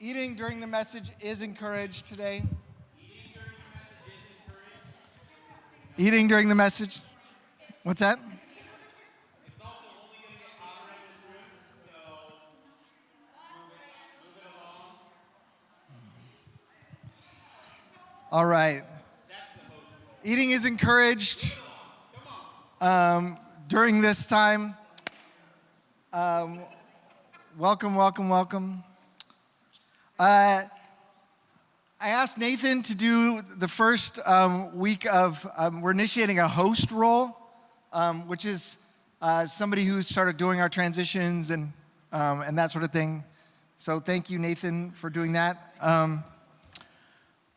Eating during the message is encouraged today. Eating during the message? What's that? It's also only going to get hotter in this room, so move it along. All right. That's the host. Eating is encouraged during this time. Welcome, welcome, welcome. I asked Nathan to do the first week of, we're initiating a host role, which is somebody who started doing our transitions and that sort of thing. So thank you, Nathan, for doing that.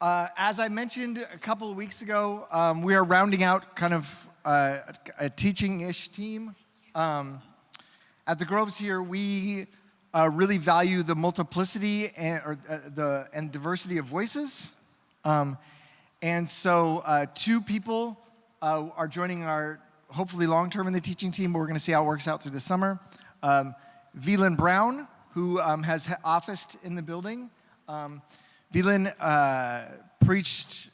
As I mentioned a couple of weeks ago, we are rounding out kind of a teaching-ish team. At the Groves here, we really value the multiplicity and diversity of voices. And so 2 people are joining our, hopefully long-term in the teaching team, but we're going to see how it works out through the summer. Velan Brown, who has officed in the building. Velan preached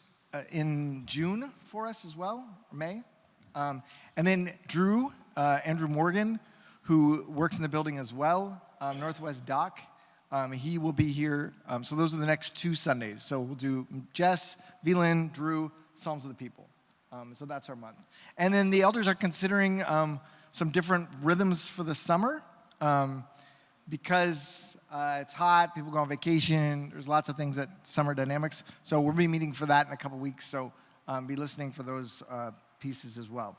in June for us as well, or May. And then Drew, Andrew Morgan, who works in the building as well, Northwest Dock. He will be here. So those are the next 2 Sundays. So we'll do Jess, Velan, Drew, Psalms of the People. So that's our month. And then the elders are considering some different rhythms for the summer because it's hot, people go on vacation, there's lots of things that summer dynamics. So we'll be meeting for that in a couple weeks. So be listening for those pieces as well.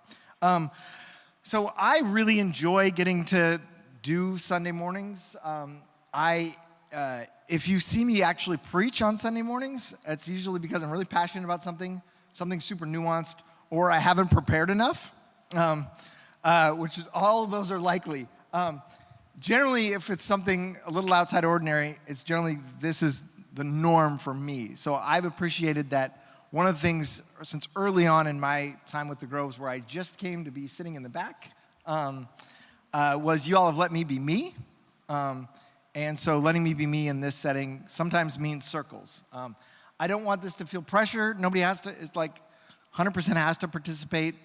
So I really enjoy getting to do Sunday mornings. If you see me actually preach on Sunday mornings, it's usually because I'm really passionate about something super nuanced, or I haven't prepared enough, which is all of those are likely. Generally, if it's something a little outside ordinary, it's generally this is the norm for me. So I've appreciated that. One of the things since early on in my time with the Groves, where I just came to be sitting in the back, was you all have let me be me. And so letting me be me in this setting sometimes means circles. I don't want this to feel pressure. Nobody has to, it's like 100% has to participate.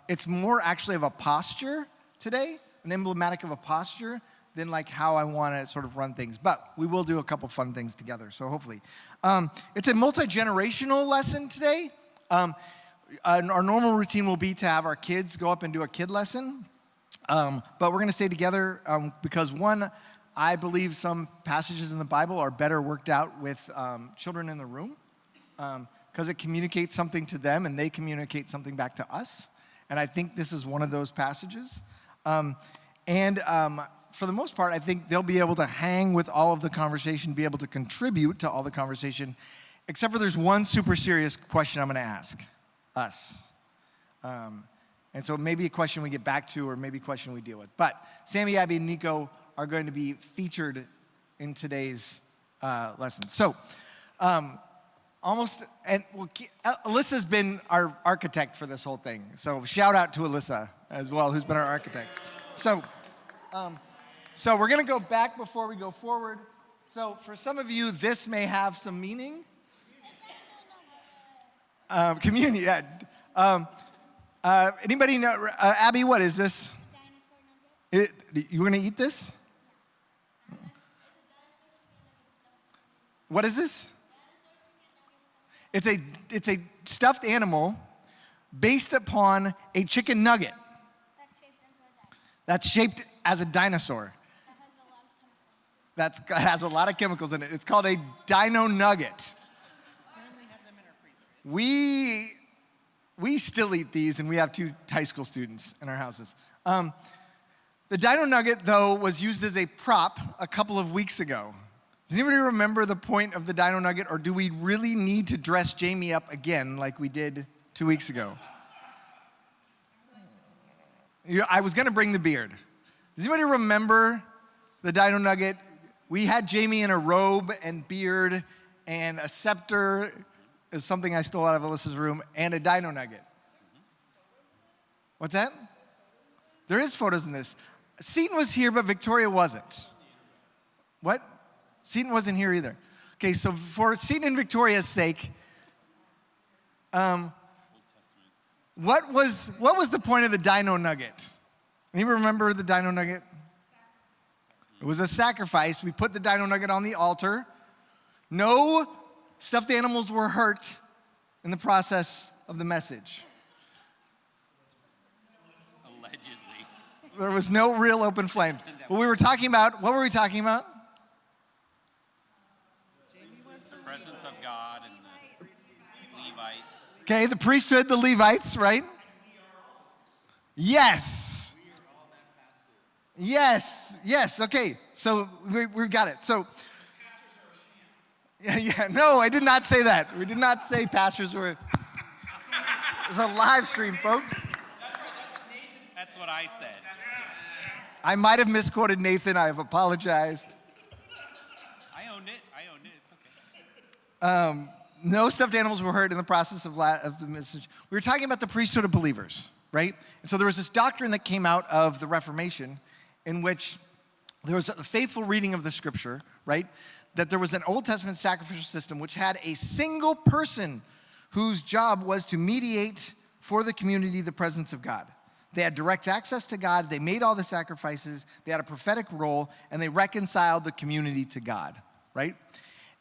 It's more actually of a posture today, an emblematic of a posture than like how I want to sort of run things. But we will do a couple fun things together, so hopefully. It's a multi-generational lesson today. Our normal routine will be to have our kids go up and do a kid lesson. But we're going to stay together because one, I believe some passages in the Bible are better worked out with children in the room because it communicates something to them and they communicate something back to us. And I think this is one of those passages. For the most part, I think they'll be able to hang with all of the conversation, be able to contribute to all the conversation, except for there's one super serious question I'm going to ask us. And so maybe a question we get back to or maybe a question we deal with. But Sammy, Abby, and Nico are going to be featured in today's lesson. So Alyssa's been our architect for this whole thing. So shout out to Alyssa as well, who's been our architect. So we're going to go back before we go forward. So for some of you, this may have some meaning. Communion, yeah. Anybody know, Abby, what is this? Dinosaur nugget. You going to eat this? What is this? It's a stuffed animal based upon a chicken nugget That's shaped into a dinosaur. that's shaped as a dinosaur. That has a lot of chemicals. That has a lot of chemicals in it. It's called a dino nugget. Currently have them in our freezer. We still eat these, and we have 2 high school students in our houses. The dino nugget, though, was used as a prop a couple of weeks ago. Does anybody remember the point of the dino nugget, or do we really need to dress Jamie up again like we did 2 weeks ago? I was going to bring the beard. Does anybody remember the dino nugget? We had Jamie in a robe and beard and a scepter is something I stole out of Alyssa's room, and a dino nugget. What's that? There is photos in this. Seton was here, but Victoria wasn't. What? Seton wasn't here either. Okay, so for Seton and Victoria's sake, what was the point of the dino nugget? Anyone remember the dino nugget? It was a sacrifice. We put the dino nugget on the altar. No stuffed animals were hurt in the process of the message. Allegedly. There was no real open flame. But we were talking about, what were we talking about? The presence of God and the Levites. Okay, the priesthood, the Levites, right? Yes. Yes, okay. So we've got it. So, no, I did not say that. We did not say pastors were. It was a live stream, folks. That's what I said. I might have misquoted Nathan. I have apologized. I owned it. It's okay. No stuffed animals were hurt in the process of the message. We were talking about the priesthood of believers, right? And so there was this doctrine that came out of the Reformation in which there was a faithful reading of the scripture, right? That there was an Old Testament sacrificial system which had a single person whose job was to mediate for the community the presence of God. They had direct access to God. They made all the sacrifices. They had a prophetic role, and they reconciled the community to God, right?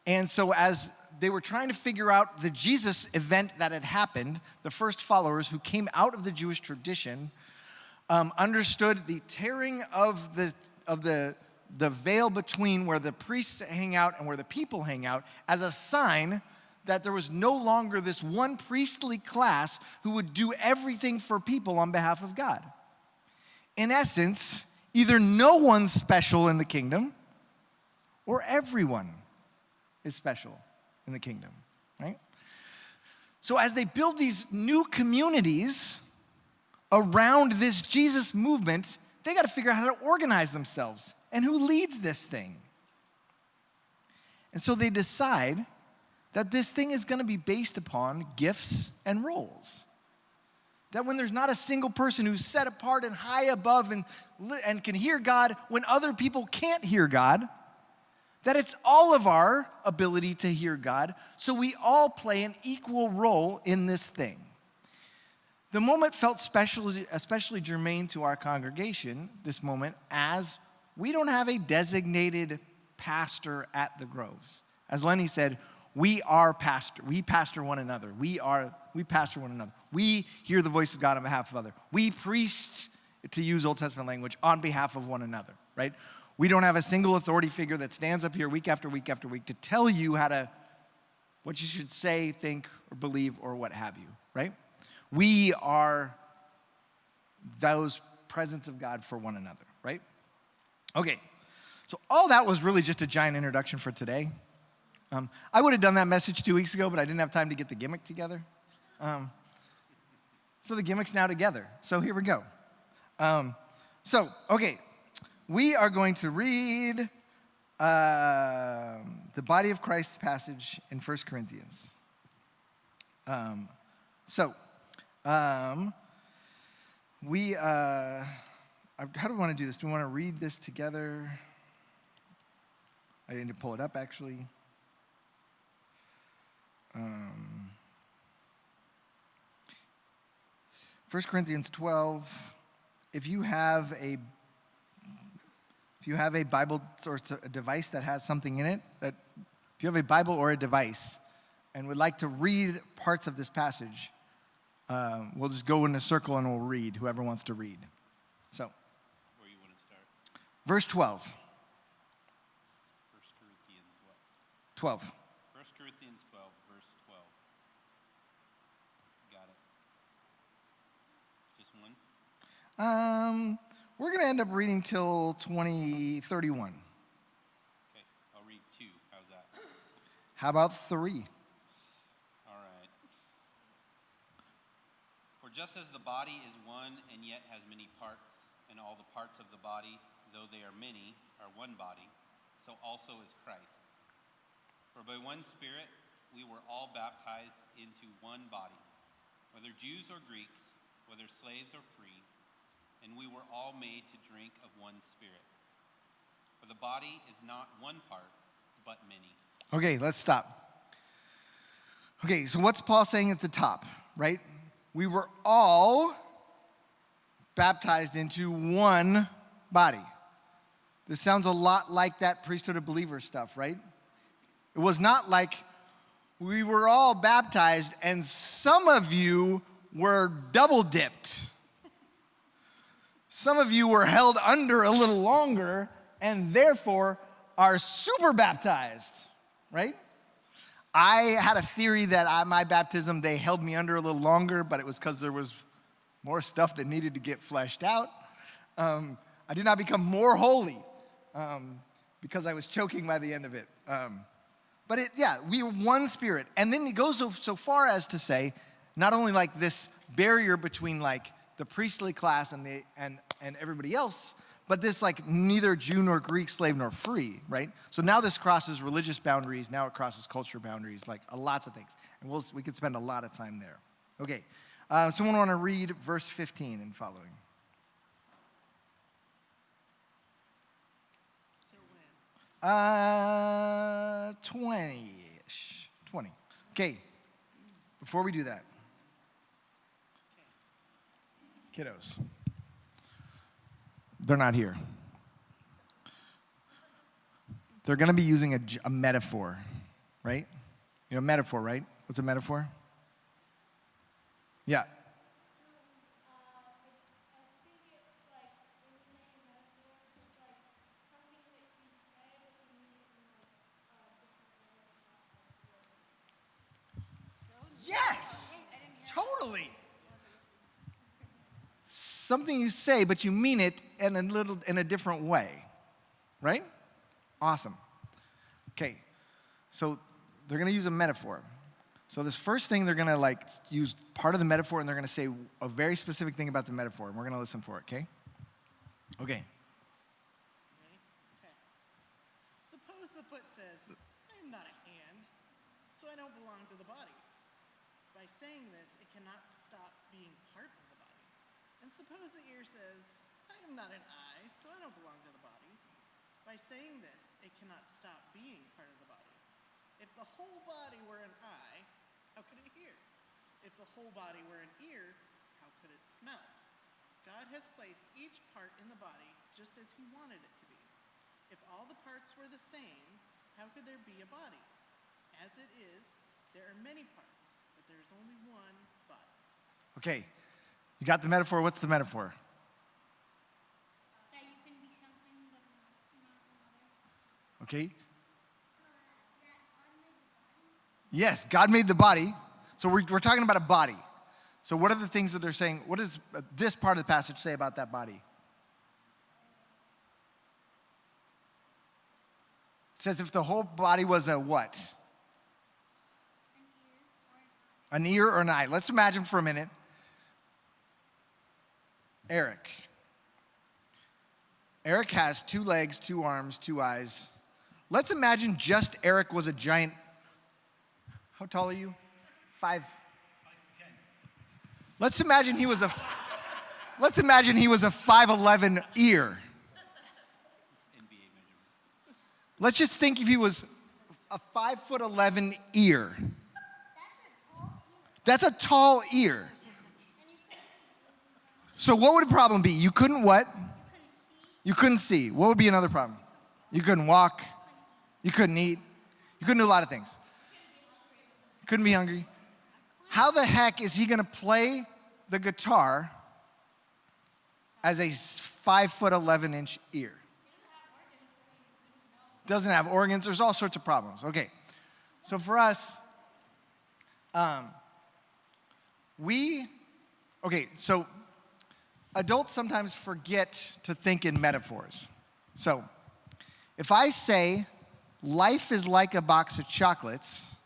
And so as they were trying to figure out the Jesus event that had happened, the first followers who came out of the Jewish tradition understood the tearing of the veil between where the priests hang out and where the people hang out as a sign that there was no longer this one priestly class who would do everything for people on behalf of God. In essence, either no one's special in the kingdom or everyone is special in the kingdom, right? So as they build these new communities around this Jesus movement, they got to figure out how to organize themselves and who leads this thing. And so they decide that this thing is going to be based upon gifts and roles. That when there's not a single person who's set apart and high above and can hear God when other people can't hear God, that it's all of our ability to hear God, so we all play an equal role in this thing. The moment felt especially germane to our congregation, this moment, as we don't have a designated pastor at the Groves. As Lenny said, we pastor one another. We pastor one another. We hear the voice of God on behalf of others. We preach, to use Old Testament language, on behalf of one another, right? We don't have a single authority figure that stands up here week after week after week to tell you what you should say, think, or believe, or what have you, right? We are those presence of God for one another, right? Okay, so all that was really just a giant introduction for today. I would have done that message 2 weeks ago, but I didn't have time to get the gimmick together. So the gimmick's now together. So here we go. Okay, we are going to read the body of Christ passage in 1 Corinthians. How do we want to do this? Do we want to read this together? I need to pull it up, actually. 1 Corinthians 12. If you have a Bible or a device that has something in it, if you have a Bible or a device and would like to read parts of this passage, we'll just go in a circle and we'll read, whoever wants to read. So, Where you want to start? verse 12. 1 Corinthians what? 12. 1 Corinthians 12, verse 12. Got it. Just one? We're going to end up reading till 2031. Okay, I'll read 2. How's that? How about 3? All right. For just as the body is one and yet has many parts, and all the parts of the body, though they are many, are one body, so also is Christ. For by one Spirit we were all baptized into one body, whether Jews or Greeks, whether slaves or free, and we were all made to drink of one Spirit. For the body is not one part, but many. Okay, let's stop. Okay, so what's Paul saying at the top, right? We were all baptized into one body. This sounds a lot like that priesthood of believers stuff, right? It was not like we were all baptized and some of you were double dipped. Some of you were held under a little longer and therefore are super baptized, right? I had a theory that at my baptism, they held me under a little longer, but it was because there was more stuff that needed to get fleshed out. I did not become more holy because I was choking by the end of it. But we were one spirit. And then he goes so far as to say, not only like this barrier between like the priestly class and everybody else, but this like neither Jew nor Greek, slave nor free, right? So now this crosses religious boundaries, now it crosses culture boundaries, like lots of things. And we could spend a lot of time there. Okay, someone want to read verse 15 and following? 20-ish. 20. Okay, before we do that, kiddos, they're not here. They're going to be using a metaphor, right? You know, metaphor, right? What's a metaphor? Yeah. Yes, totally. Something you say, but you mean it in a different way, right? Awesome. Okay, so they're going to use a metaphor. So this first thing, they're going to like use part of the metaphor, and they're going to say a very specific thing about the metaphor, and we're going to listen for it. Okay. Okay. Suppose the foot says, I am not a hand, so I don't belong to the body. By saying this, it cannot stop being part of the body. And suppose the ear says, I am not an eye, so I don't belong to the body. By saying this, it cannot stop being part of the body. If the whole body were an eye, how could it hear? If the whole body were an ear, how could it smell? God has placed each part in the body just as he wanted it to be. If all the parts were the same, how could there be a body? As it is, there are many parts, but there is only one body. Okay, you got the metaphor. What's the metaphor? That you can be something but not another. Okay. That God made the body. Yes, God made the body. So we're talking about a body. So what are the things that they're saying? What does this part of the passage say about that body? It says if the whole body was a what? An ear or an eye. Let's imagine for a minute. Eric. Eric has 2 legs, 2 arms, 2 eyes. Let's imagine just Eric was a giant. How tall are you? 5'10". Let's imagine he was a 5'11" ear. NBA measurement. Let's just think if he was a 5'11" ear. That's a tall ear. So what would the problem be? You couldn't what? You couldn't see. What would be another problem? You couldn't walk. You couldn't eat. You couldn't do a lot of things. You couldn't be hungry. How the heck is he going to play the guitar as a 5'11" ear? Doesn't have organs. There's all sorts of problems. Okay. So for us, so adults sometimes forget to think in metaphors. So if I say life is like a box of chocolates,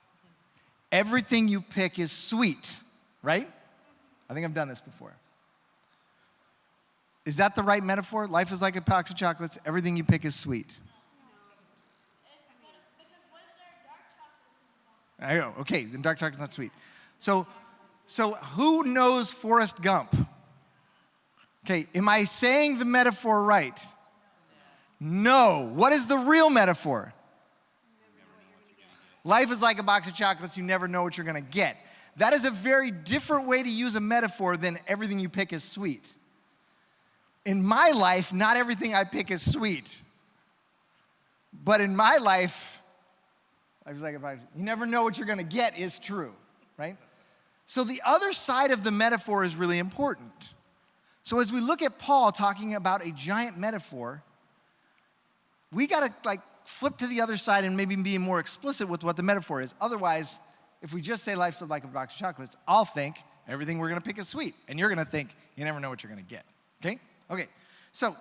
everything you pick is sweet, right? I think I've done this before. Is that the right metaphor? Life is like a box of chocolates, everything you pick is sweet. Because what if there are dark chocolates in the box? I know, okay, then dark chocolate's not sweet. So who knows Forrest Gump? Okay, am I saying the metaphor right? No. What is the real metaphor? Life is like a box of chocolates. You never know what you're going to get. That is a very different way to use a metaphor than everything you pick is sweet. In my life, not everything I pick is sweet. But in my life, I was like, you never know what you're going to get is true, right? So the other side of the metaphor is really important. So as we look at Paul talking about a giant metaphor, we got to flip to the other side and maybe be more explicit with what the metaphor is. Otherwise, if we just say life's like a box of chocolates, I'll think everything we're going to pick is sweet. And you're going to think you never know what you're going to get. Okay? Okay. So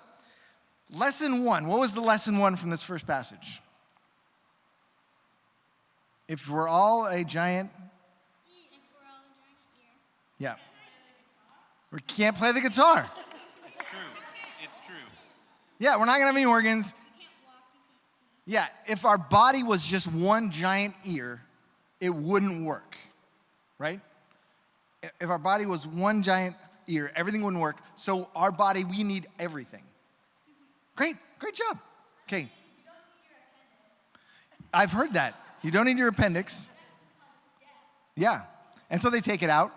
lesson 1. What was the lesson 1 from this first passage? If we're all a giant... Yeah. We can't play the guitar. It's true. It's true. Yeah, we're not going to have any organs. Yeah, if our body was just one giant ear, it wouldn't work, right? If our body was one giant ear, everything wouldn't work. So our body, we need everything. Great job. Okay. I've heard that. You don't need your appendix. Yeah, and so they take it out.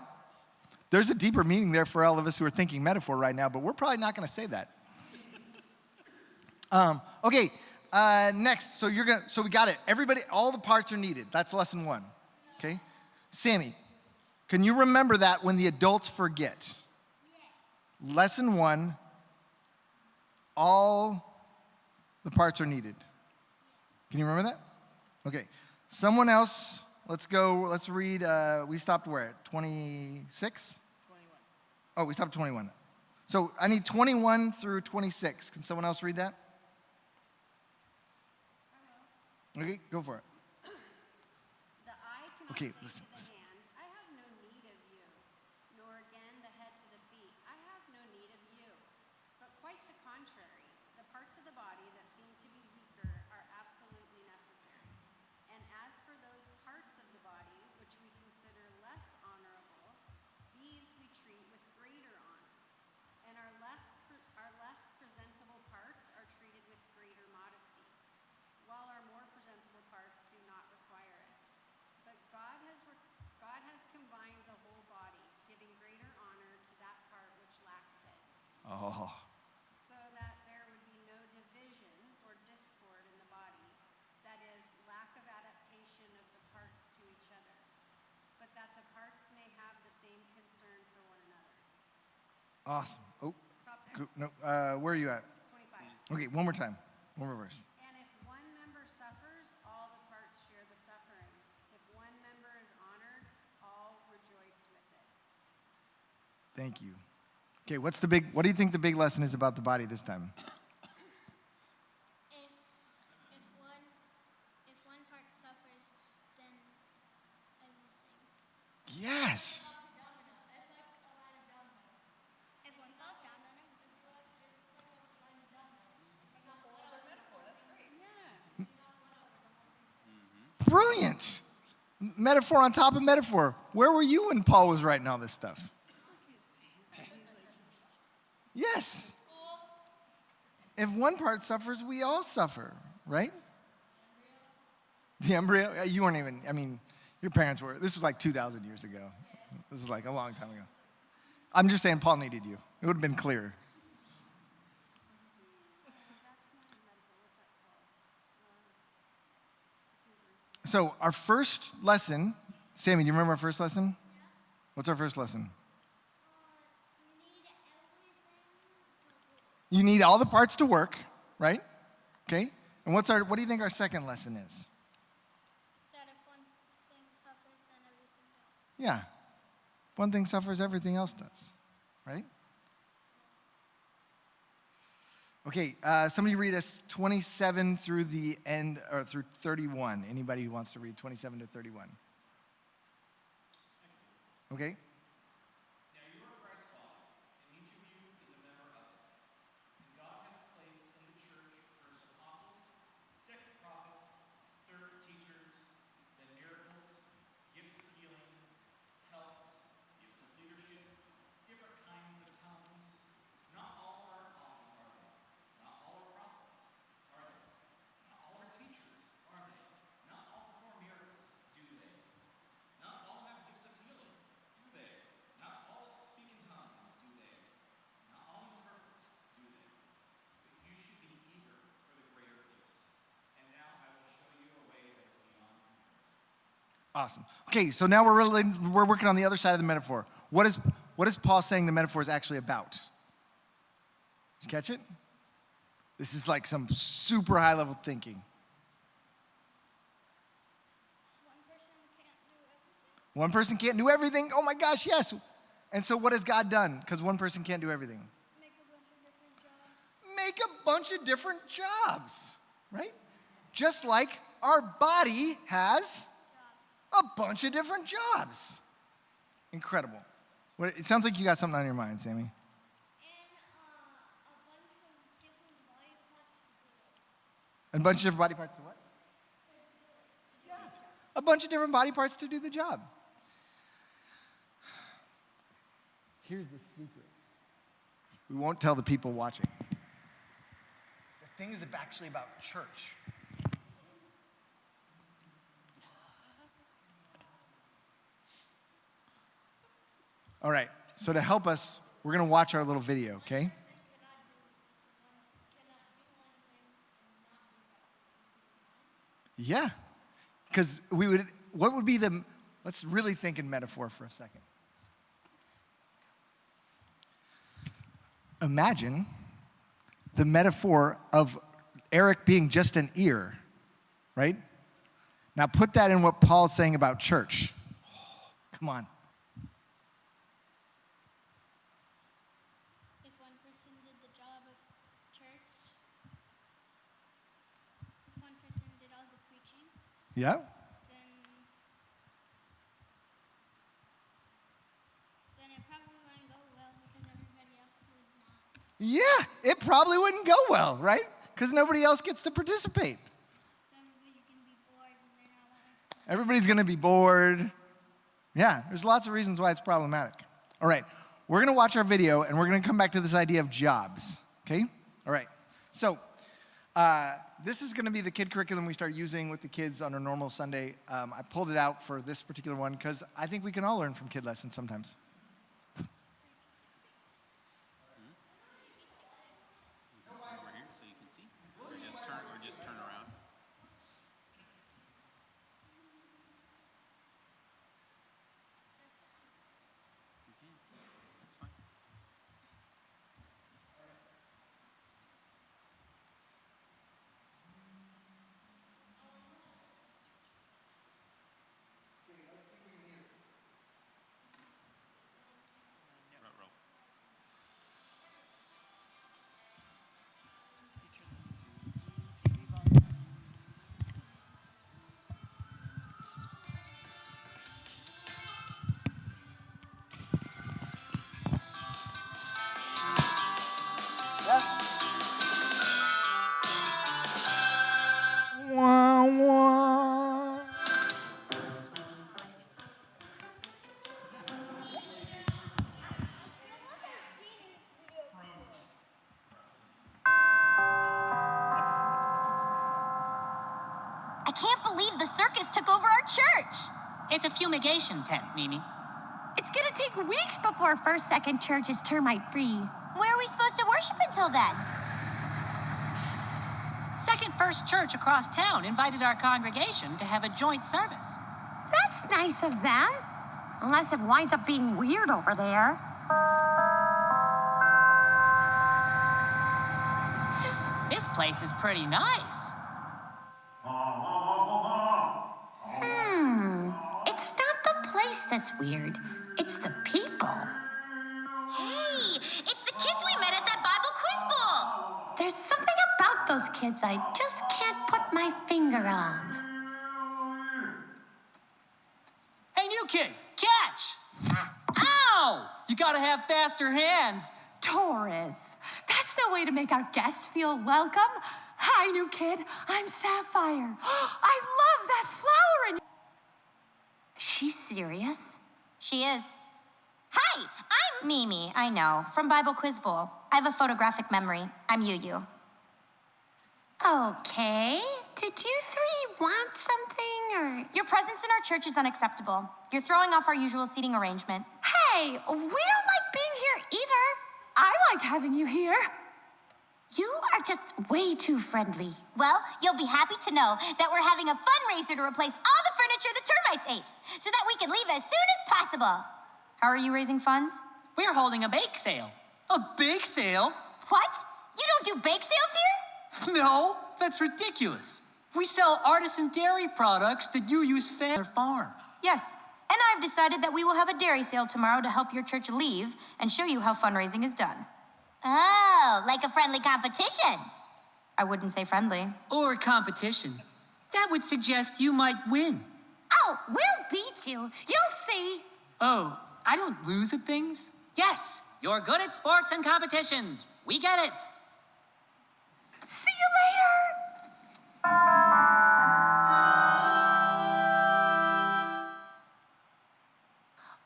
There's a deeper meaning there for all of us who are thinking metaphor right now, but we're probably not going to say that. Okay. Next, so we got it. Everybody, all the parts are needed. That's lesson 1. Okay? Sammy, can you remember that when the adults forget? Yes. Lesson 1, all the parts are needed. Can you remember that? Okay. Someone else, let's read, we stopped where? At 26? 21. Oh, we stopped at 21. So I need 21 through 26. Can someone else read that? Okay, go for it. The eye cannot Okay, say listen. to the hand, I have no need of you, nor again the head to the feet, I have no need of you. But quite the contrary, the parts of the body that seem to be weaker are absolutely necessary. And as for those parts of the body which we consider less honorable, these we treat with greater honor. And our less presentable parts are treated with greater modesty, while our more presentable parts do not require it. But God has combined the whole body, giving greater honor to that part which lacks it, Oh, so that there would be no division or discord in the body, that is, lack of adaptation of the parts to each other, but that the parts may have the same concern for one another. awesome. Oh, Stop there. no, where are you at? 25. Okay, one more time. One more verse. And if one member suffers, all the parts share the suffering. If one member is honored, all rejoice with it. Thank you. Okay, what do you think the big lesson is about the body this time? If one part suffers, then everything. Yes. If one falls down, then Brilliant. Metaphor on top of metaphor. Where were you when Paul was writing all this stuff? Yes. If one part suffers, we all suffer, right? The embryo? You weren't even, your parents were. This was like 2,000 years ago. This was like a long time ago. I'm just saying Paul needed you. It would have been clearer. So our first lesson, Sammy, do you remember our first lesson? What's our first lesson? You need all the parts to work, right? Okay. And what do you think our second lesson is? that if one thing suffers, then everything does. Yeah. If one thing suffers, everything else does, right? Okay, somebody read us 27 through the end, or through 31. Anybody who wants to read 27 to 31. Okay? Now you are Christ's body, and each of you is a member of it. And God has placed in the church first apostles, second prophets, third teachers, then miracles, gifts of healing, helps, gifts of leadership, different kinds of tongues. Not all are apostles, are they? Not all are prophets, are they? Not all are teachers, are they? Not all perform miracles. Awesome. Okay, so now we're working on the other side of the metaphor. What is Paul saying the metaphor is actually about? Did you catch it? This is like some super high level thinking. One person can't do everything. One person can't do everything? Oh my gosh, yes. And so what has God done? Because one person can't do everything. Make a bunch of different jobs. Make a bunch of different jobs, right? Just like our body has a bunch of different jobs. Incredible. It sounds like you got something on your mind, Sammy. And a bunch of different body parts to do it. A bunch of different body parts to what? Yeah. A bunch of different body parts to do the job. Here's the secret. We won't tell the people watching. The thing is actually about church. All right, so to help us, we're going to watch our little video, okay? Yeah, because what would be let's really think in metaphor for a second. Imagine the metaphor of Eric being just an ear, right? Now put that in what Paul's saying about church. Come on. If one person did the job of church, if one person did all the preaching, Yeah? then it probably wouldn't go well because everybody else would not. Yeah, it probably wouldn't go well, right? Because nobody else gets to participate. So everybody's gonna be bored and they're not allowed. Everybody's going to be bored. Yeah, there's lots of reasons why it's problematic. All right, we're going to watch our video, and we're going to come back to this idea of jobs, okay? All right, so this is going to be the kid curriculum we start using with the kids on a normal Sunday. I pulled it out for this particular one because I think we can all learn from kid lessons sometimes. Over here so you can see. Or just turn around. You can. That's fine. Front row. Wah, wah. I can't believe the circus took over our church. It's a fumigation tent, Mimi. It's gonna take weeks before First Second Church is termite free. Where are we supposed to worship until then? Second First Church across town invited our congregation to have a joint service. That's nice of them. Unless it winds up being weird over there. This place is pretty nice. It's not the place that's weird. It's the people. Hey, it's the kids we met at that Bible quiz bowl. There's something about those kids I just can't put my finger on. Hey, new kid, catch! Ow! You gotta have faster hands. Taurus, that's no way to make our guests feel welcome. Hi, new kid. I'm Sapphire. I love that flower in. She's serious? She is. Hi, I'm Mimi, I know, from Bible Quiz Bowl. I have a photographic memory. I'm Yu. Okay. Did you three want something or? Your presence in our church is unacceptable. You're throwing off our usual seating arrangement. Hey, we don't like being here either. I like having you here. You are just way too friendly. Well, you'll be happy to know that we're having a fundraiser to replace all the furniture the termites 8 so that we can leave as soon as possible. How are you raising funds? We're holding a bake sale. A bake sale? What? You don't do bake sales here? No, that's ridiculous. We sell artisan dairy products that you use at our farm. Yes. And I've decided that we will have a dairy sale tomorrow to help your church leave and show you how fundraising is done. Oh, like a friendly competition. I wouldn't say friendly. Or competition. That would suggest you might win. Oh, we'll beat you. You'll see. Oh, I don't lose at things? Yes, you're good at sports and competitions. We get it. See you later.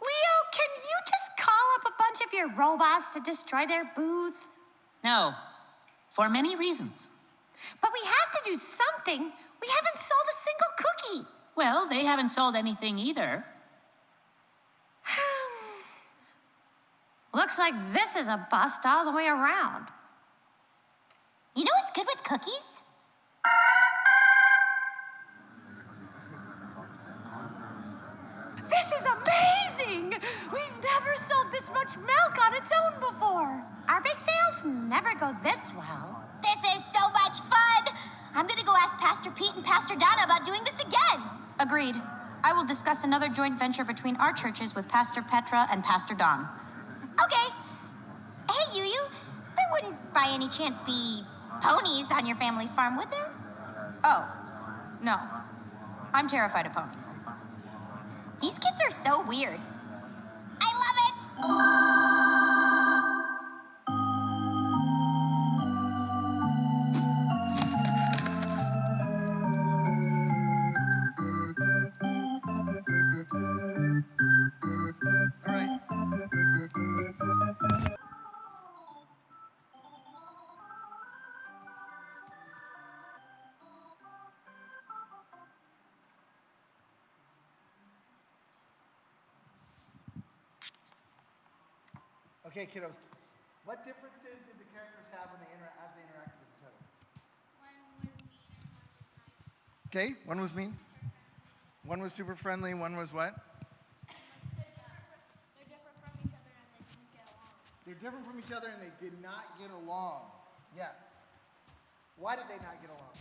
Leo, can you just call up a bunch of your robots to destroy their booth? No, for many reasons. But we have to do something. We haven't sold a single cookie. Well, they haven't sold anything either. Looks like this is a bust all the way around. You know what's good with cookies? This is amazing! We've never sold this much milk on its own before. Our big sales never go this well. This is so much fun! I'm gonna go ask Pastor Pete and Pastor Donna about doing this again. Agreed. I will discuss another joint venture between our churches with Pastor Petra and Pastor Don. Okay. Hey, Yu, there wouldn't by any chance be ponies on your family's farm, would there? Oh, no. I'm terrified of ponies. These kids are so weird. I love it! All right. Okay, kiddos. What differences did the characters have when as they interacted with each other? Okay, one was mean. One was super friendly. One was what? They're different from each other and they did not get along. Yeah. Why did they not get along?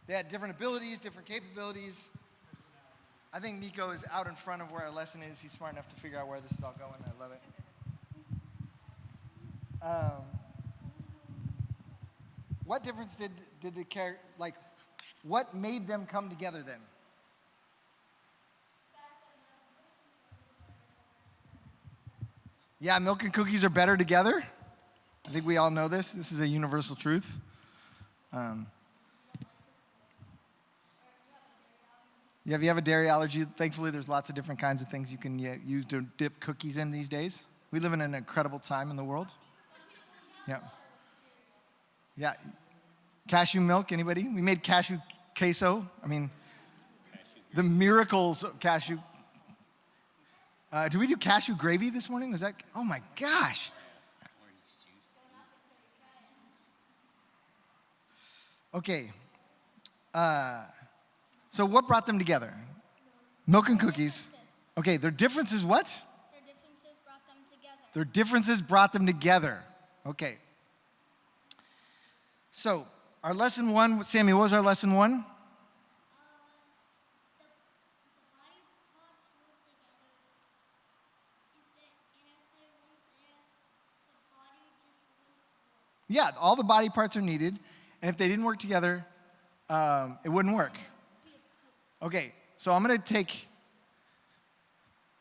They had different abilities, different capabilities. I think Nico is out in front of where our lesson is. He's smart enough to figure out where this is all going. I love it. What difference did the character, like, what made them come together then? Yeah, milk and cookies are better together. I think we all know this. This is a universal truth. Yeah, if you have a dairy allergy, thankfully there's lots of different kinds of things you can use to dip cookies in these days. We live in an incredible time in the world. Yeah. Yeah. Cashew milk, anybody? We made cashew queso. I mean, the miracles of cashew. Did we do cashew gravy this morning? Was that? Oh my gosh. Okay. So what brought them together? Milk and cookies. Okay, their differences what? Their differences brought them together. Their differences brought them together. Okay. So, our lesson 1, Sammy, what was our lesson 1? The body parts work together. If they weren't there, the body just wouldn't work. Yeah, all the body parts are needed, and if they didn't work together, it wouldn't work. Okay, so I'm gonna take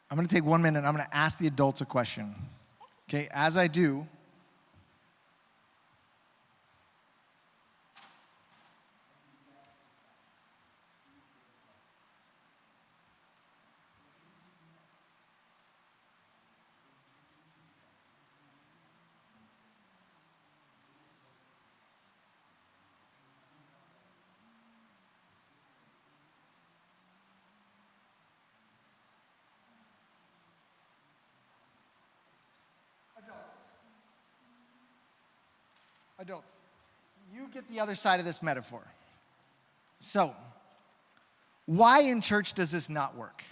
1 minute and I'm gonna ask the adults a question. Okay, as I do, adults, you get the other side of this metaphor. So, why in church does this not work?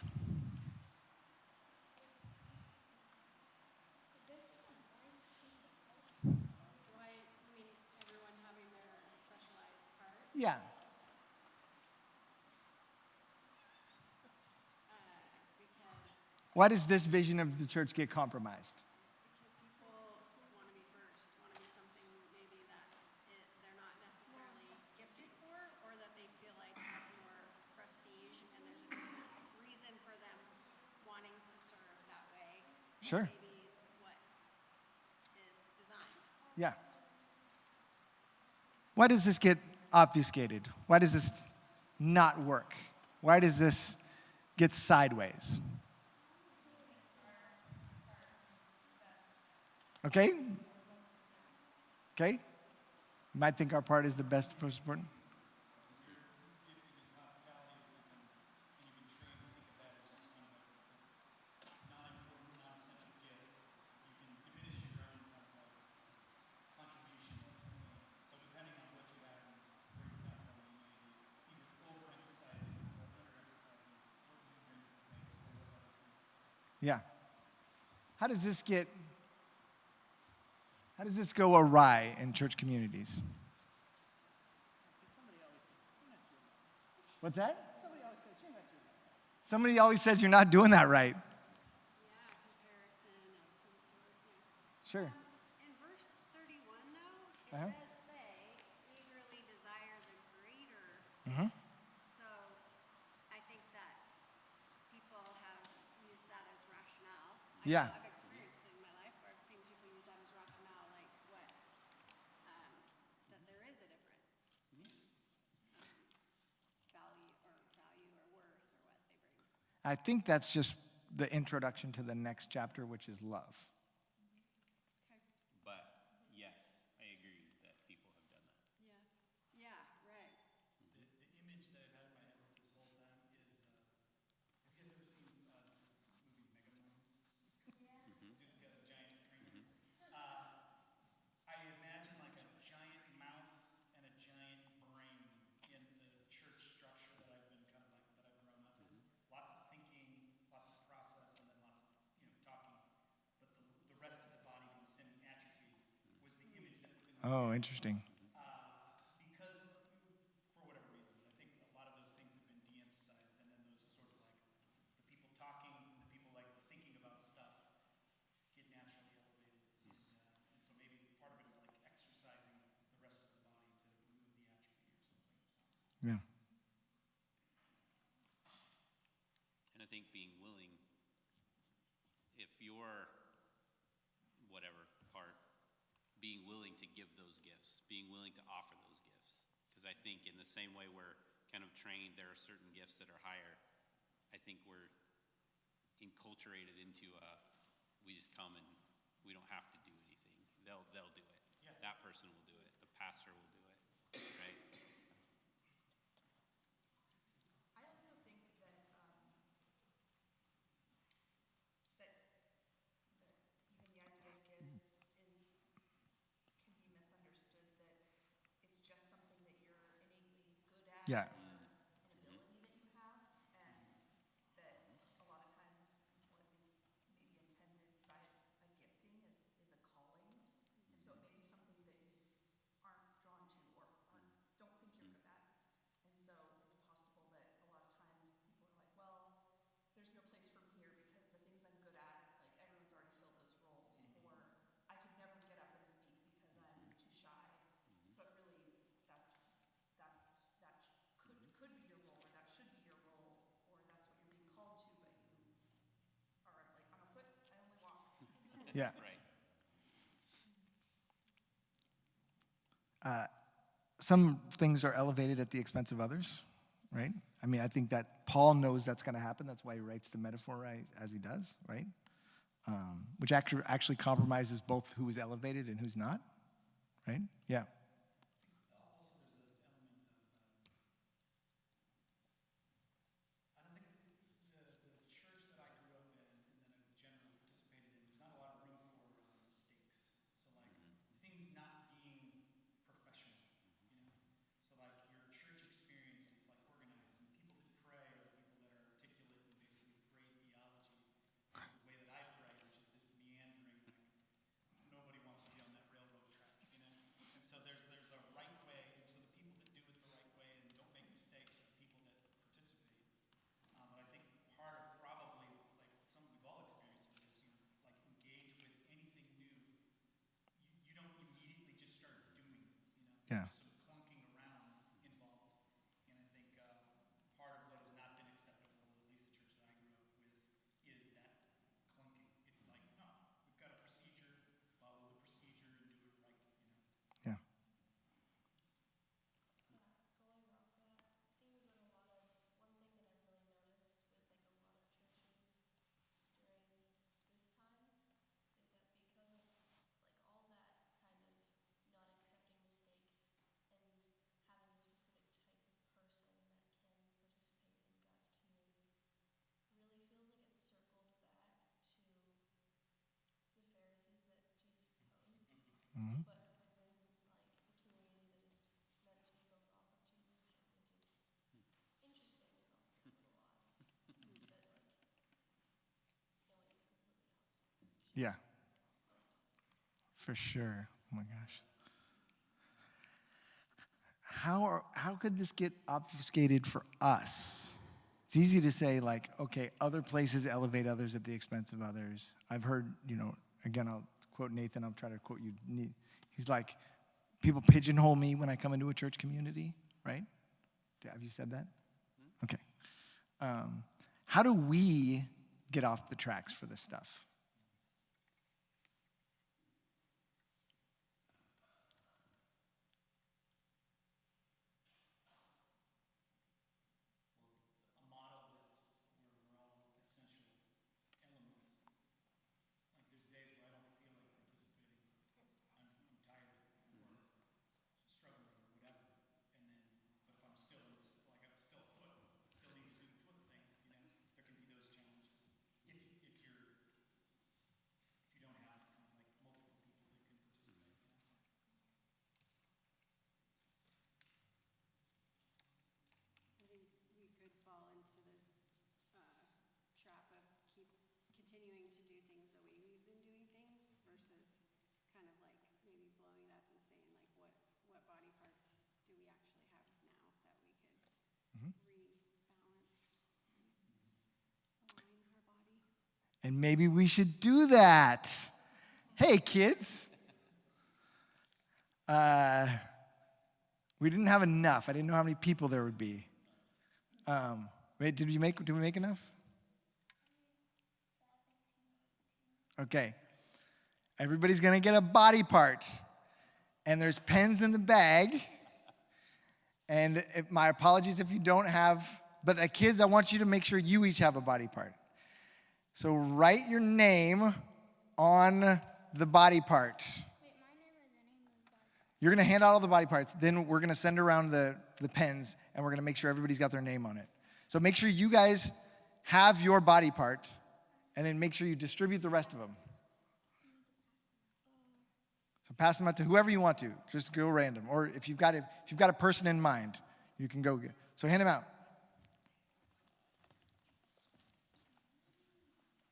Why, I mean, everyone having their specialized part. Yeah. Because Why does this vision of the church get compromised? people want to be first, want to be something maybe that they're not necessarily gifted for, or that they feel like has more prestige, and there's a reason for them wanting to serve that way. Sure. Maybe what is designed. Yeah. Why does this get obfuscated? Why does this not work? Why does this get sideways? Okay? Okay? You might think our part is the best, most important. Yeah. How does this go awry in church communities? What's that? Somebody always says you're not doing that right. Yeah, comparison of some sort. Yeah. Sure. In verse 31, though, it Uh-huh. does say, eagerly desire the greater Mhm. gifts. So I think that people have used that as rationale. Yeah. I've experienced it in my life where I've seen people use that as rationale, like what, that there is a difference. Value or worth or what they bring. I think that's just the introduction to the next chapter, which is love. But yes, I agree that people have done that. Yeah. Yeah, right. The image that I've had in my head this whole time is, have you guys ever seen the movie Megamorph? Dude's got a giant crane. I imagine like a giant mouth and a giant brain in the church structure that I've been kind of like, that I've grown up in. Lots of thinking, lots of process, and then lots of, talking. But the rest of the body being semi-atrophied was the image that was in my Oh, interesting. because for whatever reason, I think a lot of those things have been de-emphasized, and then those sort of like the people talking and the people like thinking about stuff get naturally elevated, and so maybe part of it is like exercising the rest of the body to remove the atrophy or something. Yeah. And I think being willing, if you're whatever part, being willing to give those gifts, being willing to offer those gifts. Because I think in the same way we're kind of trained, there are certain gifts that are higher. I think we're enculturated into we just come and we don't have to do anything. They'll do it. Yeah. That person will do it. The pastor will do it. Right? I also think that even the idea of gifts can be misunderstood. That it's just something that you're innately good at. Yeah. An ability that you have, and that a lot of times what is maybe intended by a gifting is a calling, and so it may be something that you aren't drawn to or don't think you're good at, and so it's possible that a lot of times people are like, well, there's no place for me here because the things I'm good at, like everyone's already filled those roles, or I could never get up and speak because I'm too shy, but really that could be your role, or that should be your role, or that's what you're being called to, but you are like, I'm a foot, I only walk. Yeah. Right. Some things are elevated at the expense of others, right? I mean, I think that Paul knows that's going to happen. That's why he writes the metaphor right as he does, right? Which actually compromises both who is elevated and who's not, right? Yeah. I don't think the church that I grew up in and that I've generally participated in, there's not a lot of room for mistakes. So like things not being professional, So like your church experience is Yeah. For sure. Oh my gosh. How could this get obfuscated for us? It's easy to say, like, okay, other places elevate others at the expense of others. I've heard, again, I'll quote Nathan, I'll try to quote you. He's like, people pigeonhole me when I come into a church community, right? Have you said that? Okay. How do we get off the tracks for this stuff? A model that's where we're all essential elements. Like there's days where I don't feel like participating. I'm tired or struggling or whatever. And then, but if I'm still, it's like I'm still a foot. Still need to do the foot thing. There can be those challenges. If you don't have kind of like multiple people that can participate. I think we could fall into the trap of continuing to do things the way we've been doing things versus kind of like maybe blowing it up and saying like what body parts do we actually have now that we could rebalance, align our body. And maybe we should do that. Hey, kids. We didn't have enough. I didn't know how many people there would be. Wait, did we make enough? Okay. Everybody's going to get a body part. And there's pens in the bag. And my apologies if you don't have, but kids, I want you to make sure you each have a body part. So write your name on the body part. Wait, my name or the name of the body? You're going to hand out all the body parts. Then we're going to send around the pens, and we're going to make sure everybody's got their name on it. So make sure you guys have your body part, and then make sure you distribute the rest of them. So pass them out to whoever you want to. Just go random. Or if you've got a person in mind, you can go get. So hand them out.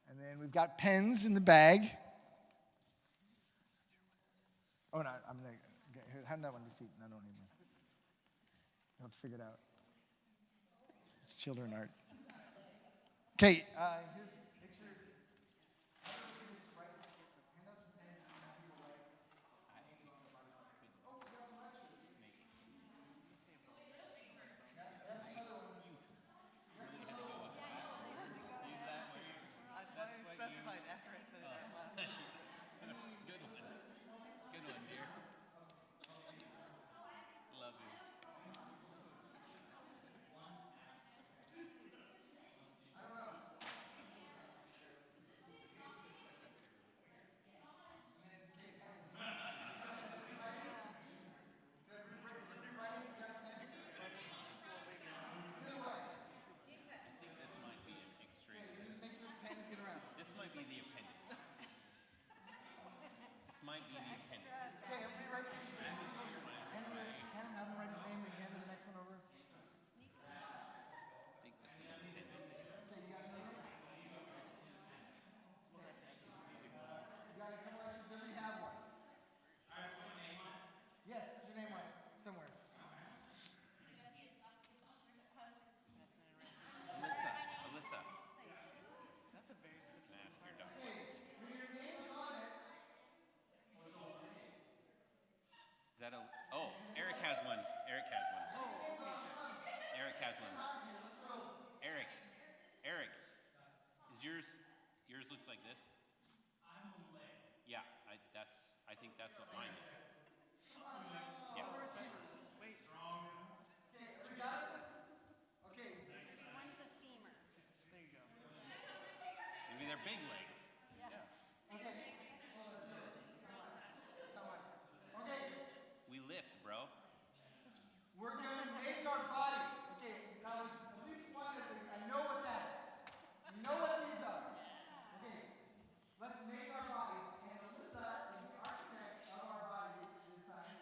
And then we've got pens in the bag. Oh, no, I'm going to hand that one to seat. No, I don't need one. I'll have to figure it out. It's children art. Okay. Good one, dear. Love you. This might be the appendix. This might be the appendix. Okay, everybody write your name. Have them write his name and hand the next one over. I think this is appendix. Everybody have one. Yes, put your name on it somewhere. Alyssa. That's a very specific. Ask your doctor. Is that oh, Eric has one. Eric has one. Eric has one. Eric, is yours looks like this? I'm the leg. Yeah, I think that's what mine is. Yeah. One's a femur. There you go. Maybe they're big legs. We lift, bro. We're going to make our body. Okay, now there's at least one of these. I know what that is. You know what these are. Okay, let's make our bodies. And Alyssa is the architect of our body this time.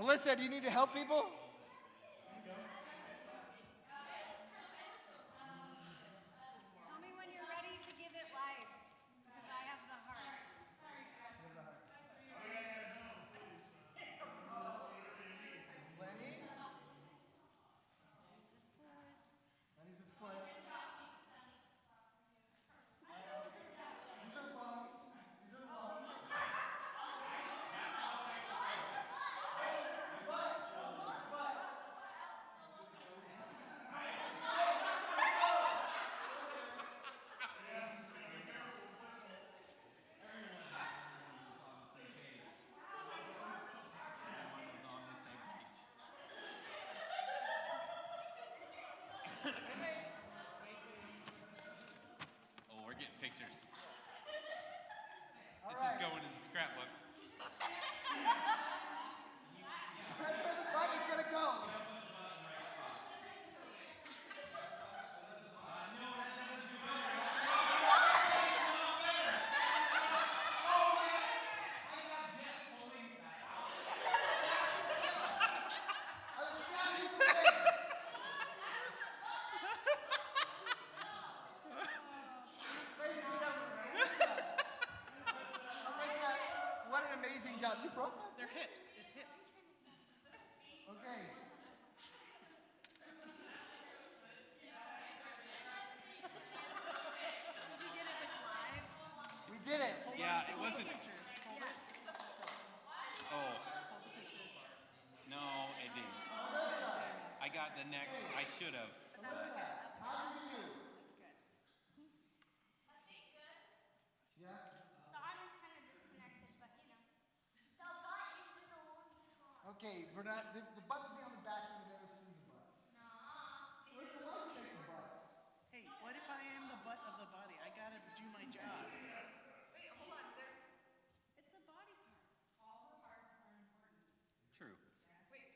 Alyssa, do you need to help people? Tell me when you're ready to give it life, because I have the heart. Lenny? Lenny's a foot. These are lungs. These are lungs. Oh, we're getting pictures. This is going in the scrapbook. That's where the butt is gonna go. I was slapping you in the face. Ladies and gentlemen, Alyssa, what an amazing job. You broke that? They're hips. It's hips. Okay. Did you get it live? We did it. Yeah, it wasn't. Picture. Hold it. Oh, Hold the picture. no, it didn't. I got the next. I should have. That's okay. That's okay. How do you? That's good. Yeah. The arm is kind of disconnected, but you know. The butt is in the one spot. Okay, we're not. The butt would be on the back, and we've never seen the butt. No. What's the one thing the butt? Hey, what if I am the butt of the body? I gotta do my job. Wait, hold on, there's, It's a body part. all the parts are important. True. Wait,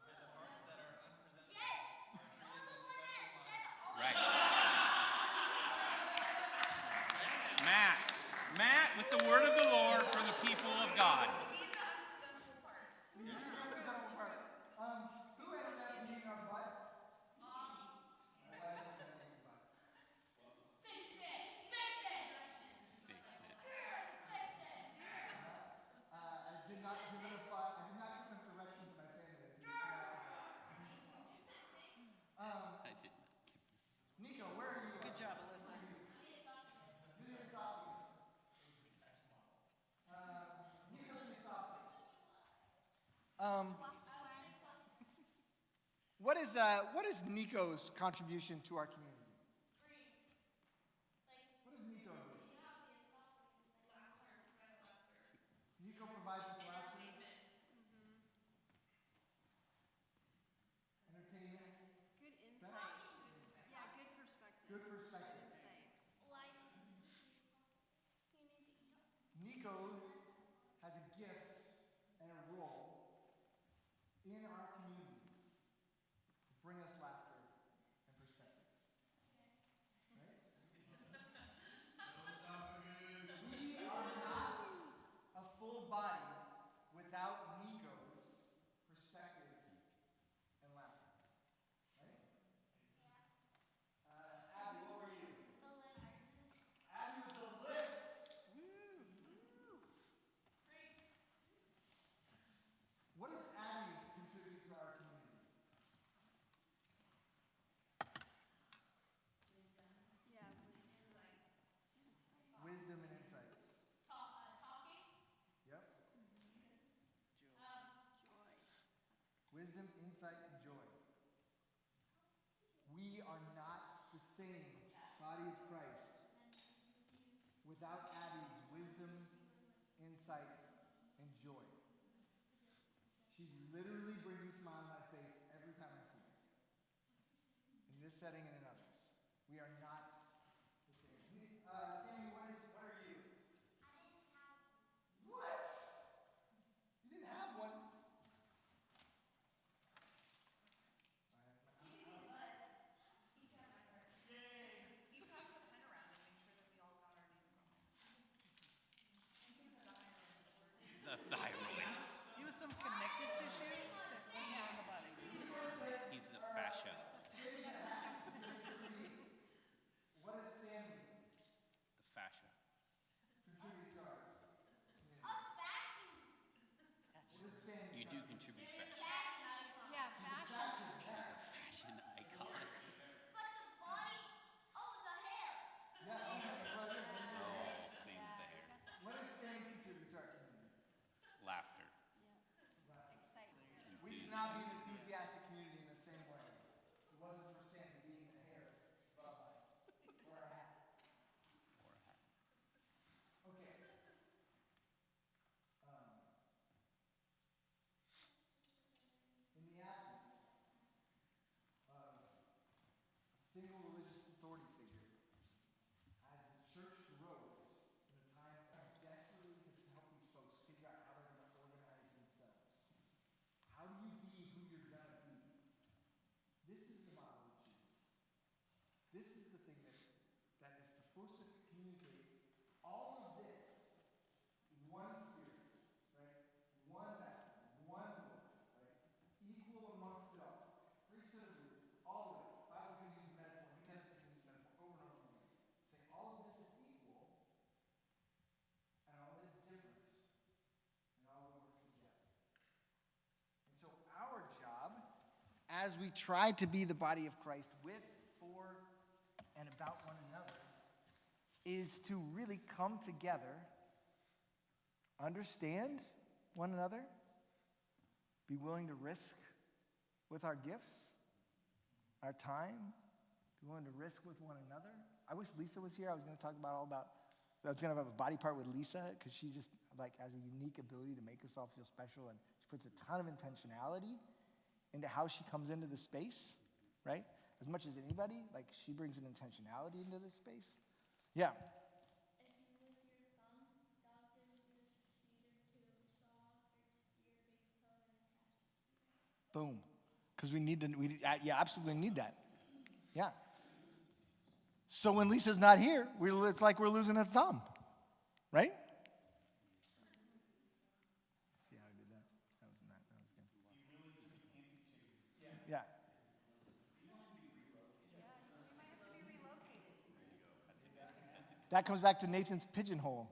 read it. Right. Matt, with the word of the Lord for the people of God. Read the unpresentable parts. Who ended up being our butt? Fix it. Fix it. Fix it. Fix it. I did not give enough thought. I did not give enough direction to my family. I did not. Nico, where are you? Good job, Alyssa. The esophagus. Nico's esophagus. What is Nico's contribution to our community? What does Nico do? Nico provides us laughter, entertainment, Good insight. Yeah, good perspective. good perspective. Insights. Life. You need to eat. Nico has a gift and a role in our community to bring us laughter and perspective. Right? We are not a full body without Nico's perspective and laughter. Right? Abby, what were you? The lips. Abby was the lips. What does Abby contribute to our community? Yeah. Wisdom and insights. Talking. Yep. Joy. Wisdom, insight, and joy. We are not the same body of Christ without Abby's wisdom, insight, and joy. She literally brings a smile on my face every time I see her. In this setting and in others. We are not the same. Sammy, what are you? What? You didn't have one? You pass the pen around and make sure that we all got our names on it. The thyroid. Use some connective tissue. as we try to be the body of Christ with, for, and about one another, is to really come together, understand one another, be willing to risk with our gifts, our time, be willing to risk with one another. I wish Lisa was here. I was going to talk about I was going to have a body part with Lisa because she just has a unique ability to make us all feel special, and she puts a ton of intentionality into how she comes into the space, right? As much as anybody, she brings an intentionality into this space. Yeah. If you lose your thumb, doctors do this procedure to saw off your big toe and attach it. Boom. Because absolutely need that. Yeah. So when Lisa's not here, it's like we're losing a thumb, right? See how I did that? That was good. Yeah. That comes back to Nathan's pigeonhole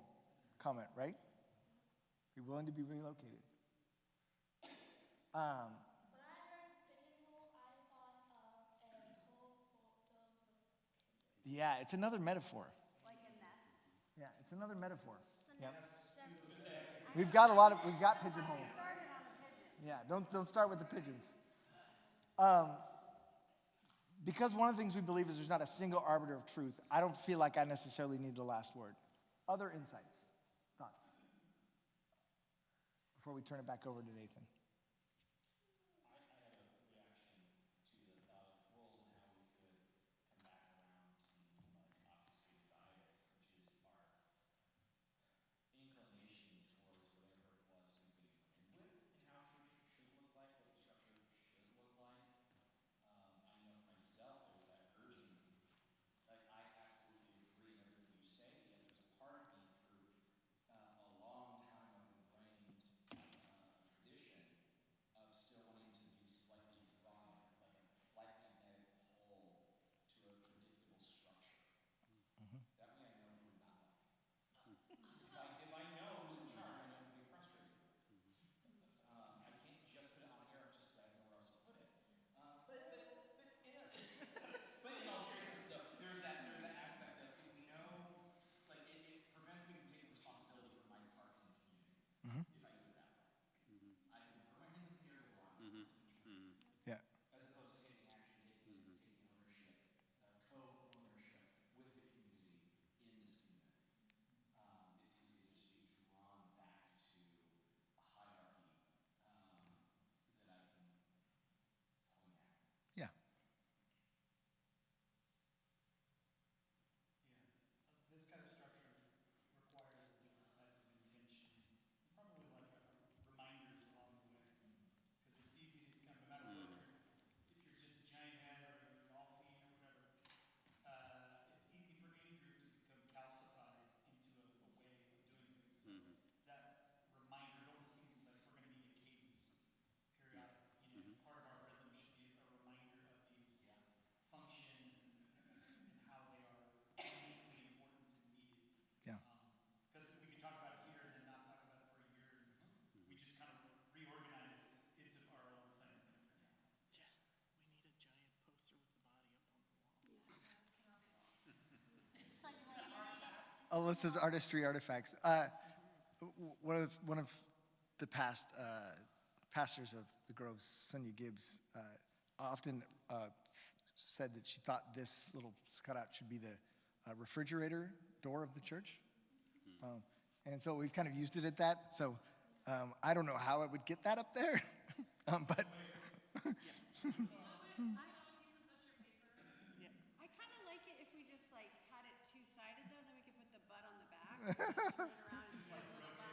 comment, right? Be willing to be relocated. When I heard pigeonhole, I thought of a hole filled with Yeah, it's another metaphor. Like a nest. Yeah, it's another metaphor. the Yep. next We've got pigeonholes. Started on the pigeon. Yeah, don't start with the pigeons. Because one of the things we believe is there's not a single arbiter of truth, I don't feel like I necessarily need the last word. Other insights, thoughts? Before we turn it back over to Nathan. Yeah. As opposed to taking action, taking ownership, co-ownership with the community in this movement. It's easy to just be drawn back to a hierarchy that I can point at. Yeah. This kind of structure requires a different type of intention, probably reminders along the way. Because it's easy to no matter whether if you're just a giant head or you're all feet or whatever, it's easy for any group to become calcified into a way of doing things. So that reminder, it almost seems like we're going to need a cadence, periodic. Part of our rhythm should be a reminder of these functions and how they are uniquely important and needed. Yeah. Because we could talk about it here and then not talk about it for a year, and we just kind of reorganize into our own thing. Jess, we need a giant poster with the body up on the wall. It's like Alyssa's artistry artifacts. One of the past pastors of the Groves, Sonia Gibbs, often said that she thought this little cutout should be the refrigerator door of the church. And so we've kind of used it at that. So I don't know how I would get that up there, but I kind of like it if we just had it two-sided though, then we could put the butt on the back. Just turn it around and see a little bun.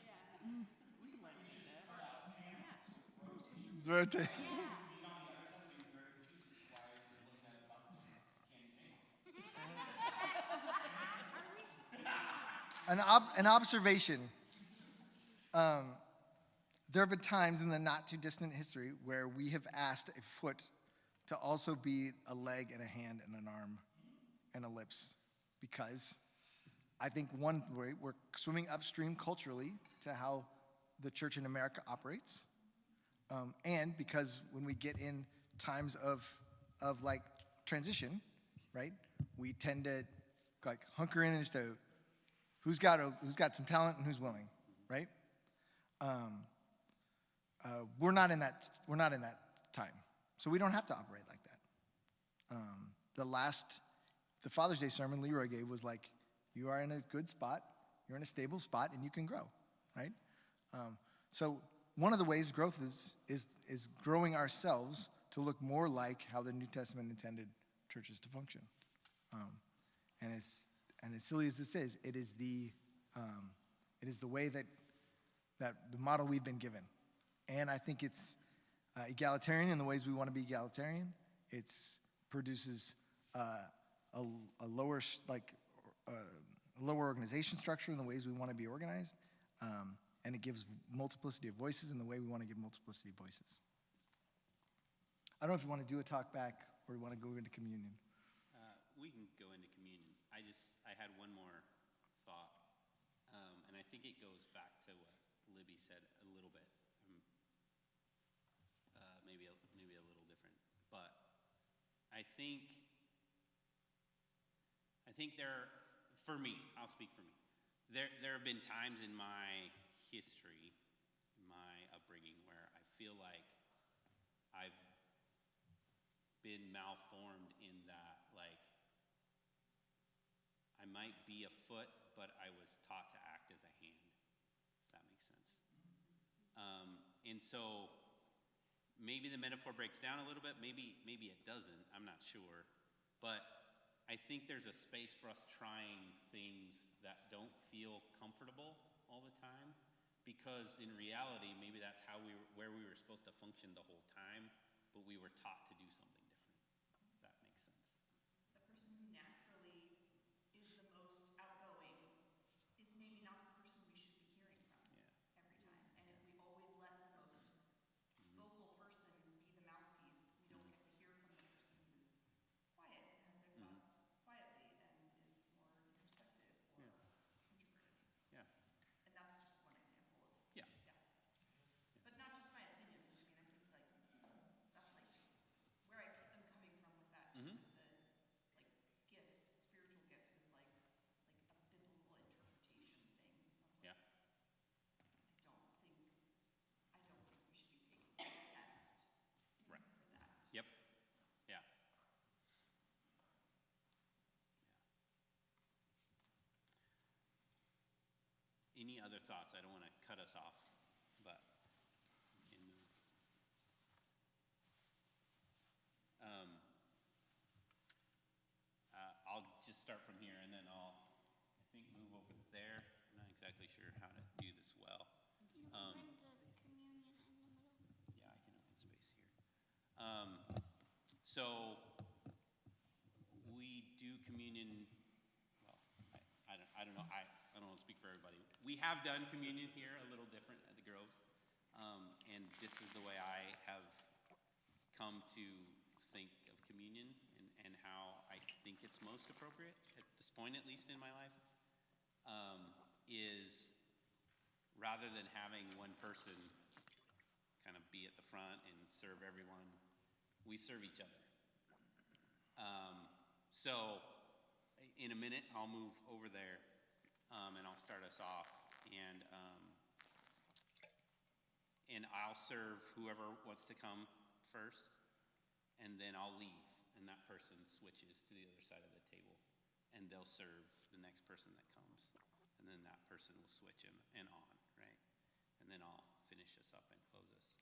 Yeah. We can let you do that. it's rotate. An observation. There have been times in the not too distant history where we have asked a foot to also be a leg and a hand and an arm and a lips, because I think one way we're swimming upstream culturally to how the church in America operates. And because when we get in times of like transition, right, we tend to like hunker in as to who's got some talent and who's willing, right? We're not in that time, so we don't have to operate like that. The Father's Day sermon Leroy gave was like, you are in a good spot, you're in a stable spot, and you can grow, right? So one of the ways growth is growing ourselves to look more like how the New Testament intended churches to function. And as silly as this is, it is the way that the model we've been given. And I think it's egalitarian in the ways we want to be egalitarian. It produces a lower organization structure in the ways we want to be organized. And it gives multiplicity of voices in the way we want to give multiplicity of voices. I don't know if you want to do a talk back or you want to go into communion. We can go into communion. I had one more thought, and I think it goes back to what Libby said a little bit, maybe a little different. But I think for me, I'll speak for me. There have been times in my history, my upbringing, where I feel like I've been malformed in that, like, I might be a foot, but I was taught to act as a hand, if that makes sense. And so maybe the metaphor breaks down a little bit, maybe it doesn't, I'm not sure. But I think there's a space for us trying things that don't feel comfortable all the time, because in reality, maybe that's where we were supposed to function the whole time, but we were taught to do something different, if that makes sense. The person who naturally is the most outgoing is maybe not the person we should be hearing from every time. And if we always let the most vocal person be the mouthpiece, we don't get to hear from the person who's quiet, has their thoughts quietly, and is more introspective or introverted. Yeah. And that's just one example of Yeah. But not just my opinion. I mean, I think like that's like where I am coming from with that. Mm-hmm. The like gifts, spiritual gifts is like a biblical interpretation thing. Of, like, Yeah. I don't think we should be taking a test Right. for that. Yep. Yeah. Any other thoughts? I don't want to cut us off, but I'll just start from here, and then I'll, I think, move over there. I'm not exactly sure how to do this well. Bring the communion in the middle. Yeah, I can open space here. So we do communion. Well, I don't know. I don't want to speak for everybody. We have done communion here a little different at the Groves, and this is the way I have come to think of communion and how I think it's most appropriate at this point, at least in my life, is rather than having one person kind of be at the front and serve everyone, we serve each other. So in a minute, I'll move over there, and I'll start us off, and I'll serve whoever wants to come first, and then I'll leave, and that person switches to the other side of the table, and they'll serve the next person that comes, and then that person will switch and on, right? And then I'll finish us up and close us.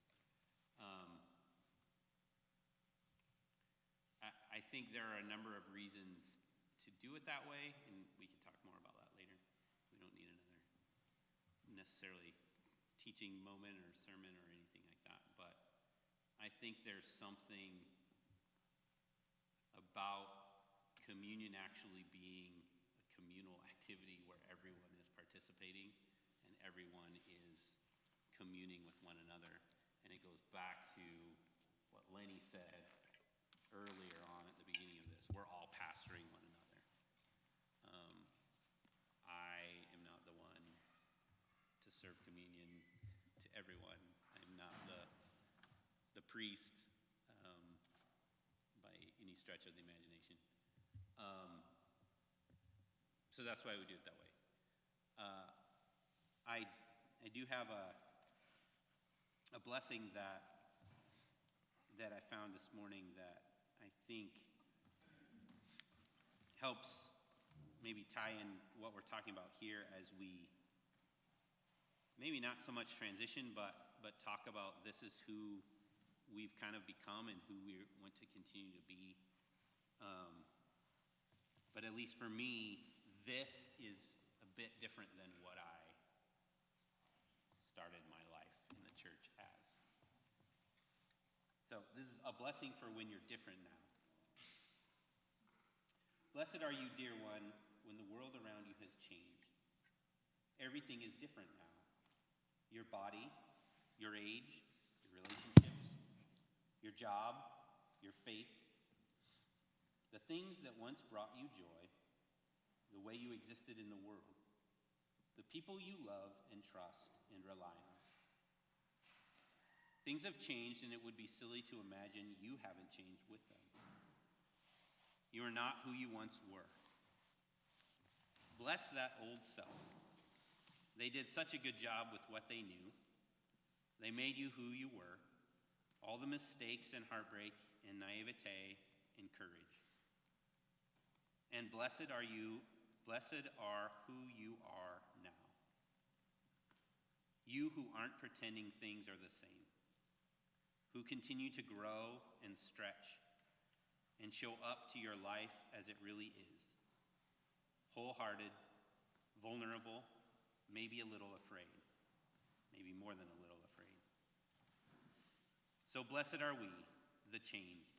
I think there are a number of reasons to do it that way, and we can talk more about that later. We don't need another necessarily teaching moment or sermon or anything like that, but I think there's something about communion actually being a communal activity where everyone is participating and everyone is communing with one another. And it goes back to what Lenny said earlier on at the beginning of this. We're all pastoring one another. I am not the one to serve communion to everyone. I'm not the priest by any stretch of the imagination. So that's why we do it that way. I do have a blessing that I found this morning that I think helps maybe tie in what we're talking about here as we maybe not so much transition, but talk about this is who we've kind of become and who we want to continue to be. But at least for me, this is a bit different than what I started my life in the church as. So this is a blessing for when you're different now. Blessed are you, dear one, when the world around you has changed. Everything is different now. Your body, your age, your relationships, your job, your faith, the things that once brought you joy, the way you existed in the world, the people you love and trust and rely on. Things have changed, and it would be silly to imagine you haven't changed with them. You are not who you once were. Bless that old self. They did such a good job with what they knew. They made you who you were, all the mistakes and heartbreak and naivete and courage. And blessed are who you are now. You who aren't pretending things are the same, who continue to grow and stretch and show up to your life as it really is. Wholehearted, vulnerable, maybe a little afraid, maybe more than a little afraid. So blessed are we, the changed.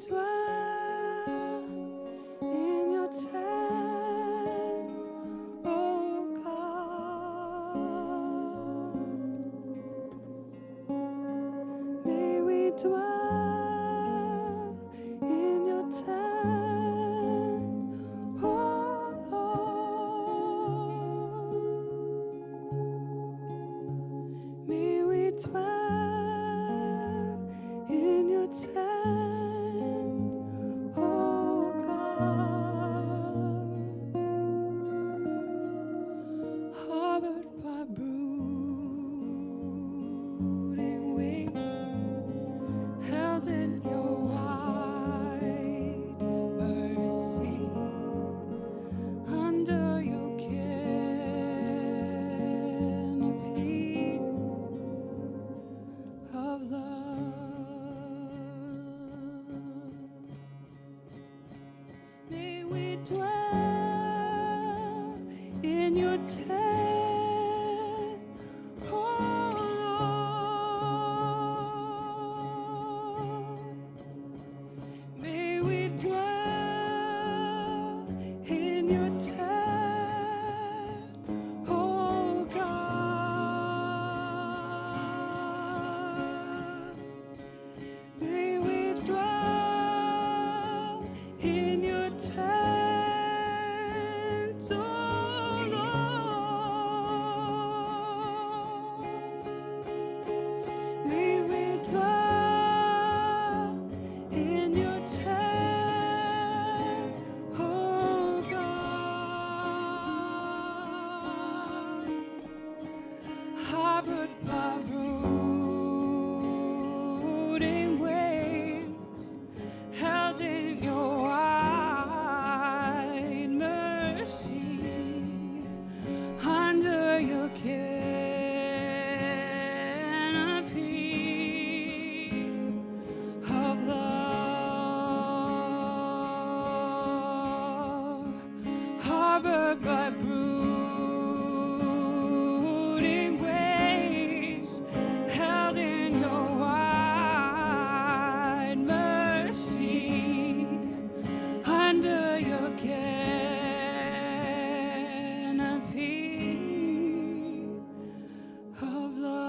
dwell in your tent, oh God. May we dwell in your tent, oh Lord. May we dwell in your tent, oh God. Harbored by brooding waves, held in your wide mercy, under your canopy of love. May we dwell in your tent, oh Lord. May we dwell in your tent, oh God. May we dwell in your tent, oh Lord. May we dwell in your tent, oh God. Harbored by brooding waves, held in your wide mercy, under your canopy of love. Harbored by brooding waves, held in your wide mercy, under your canopy of love.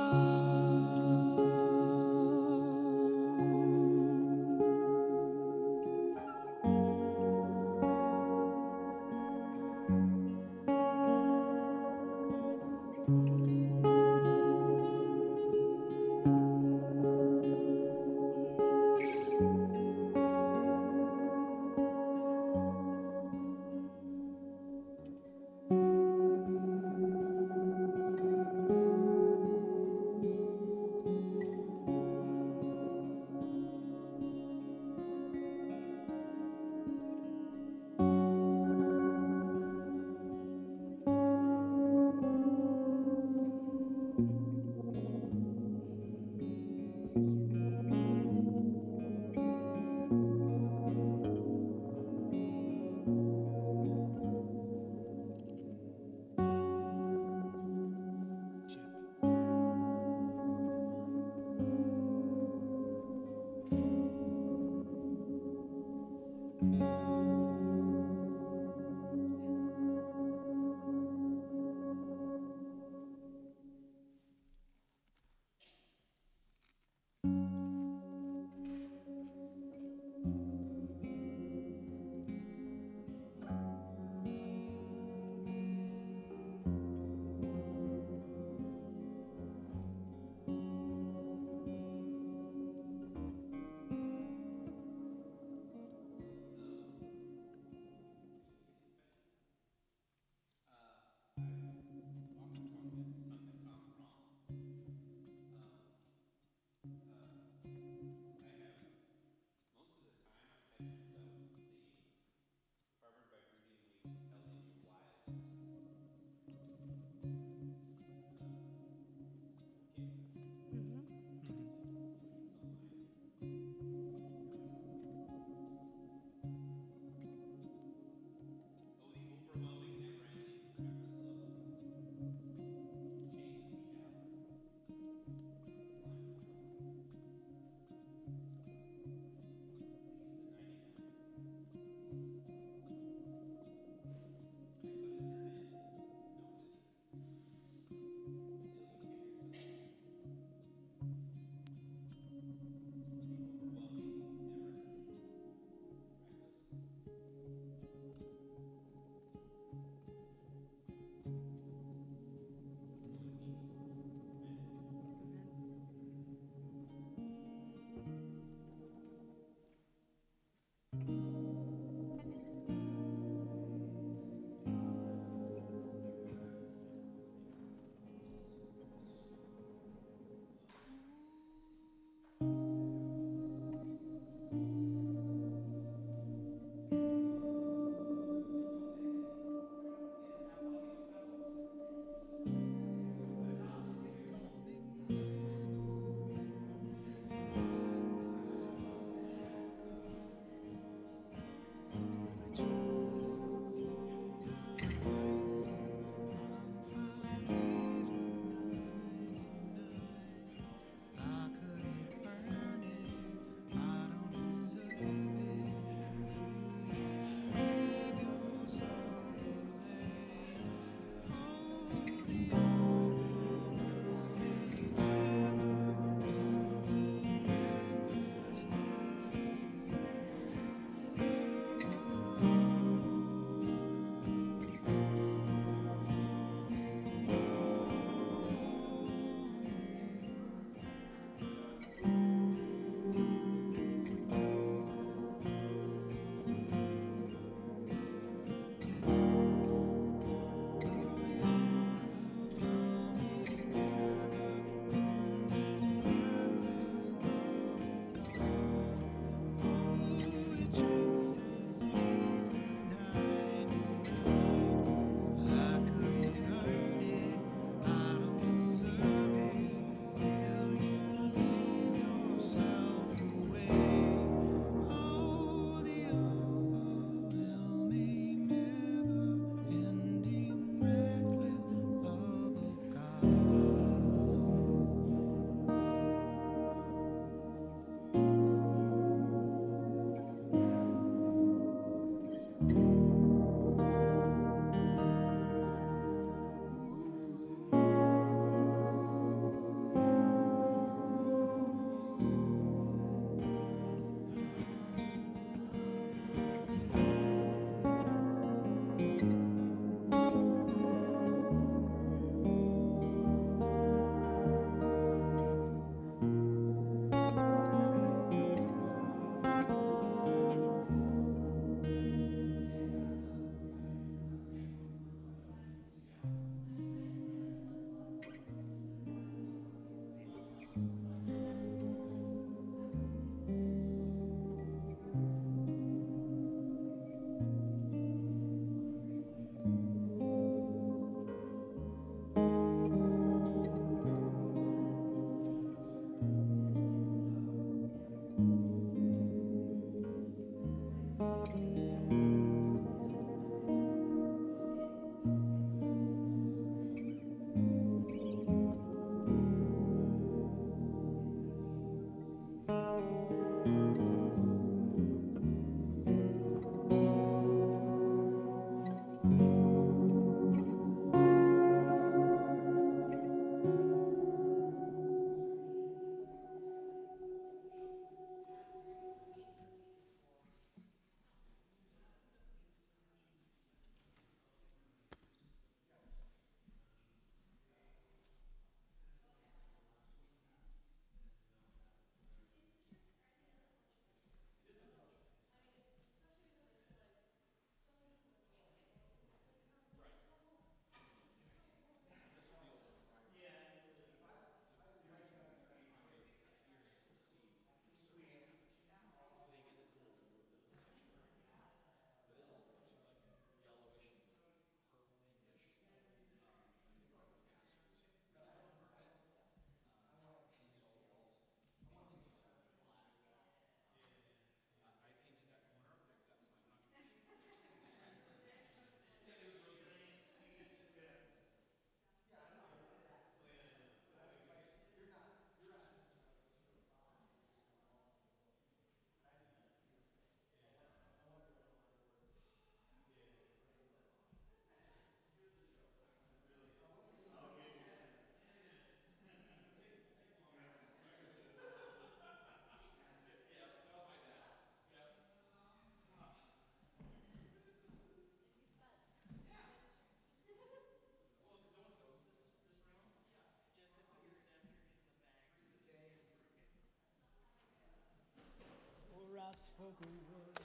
not spoke a word,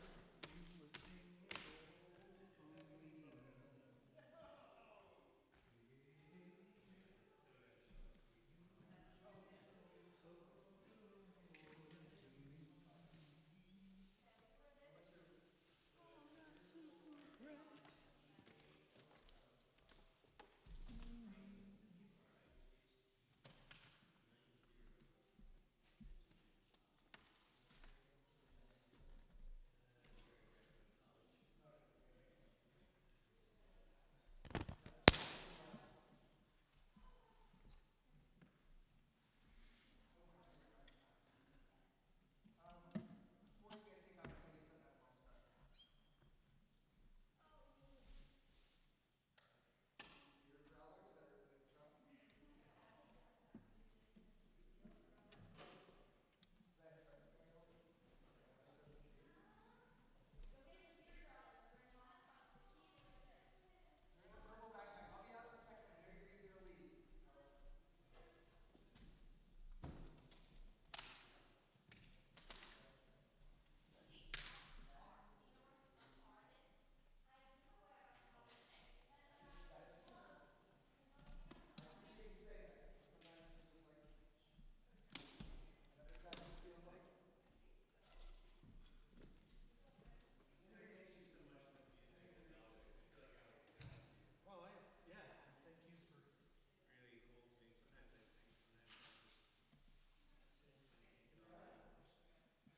you were singing over me.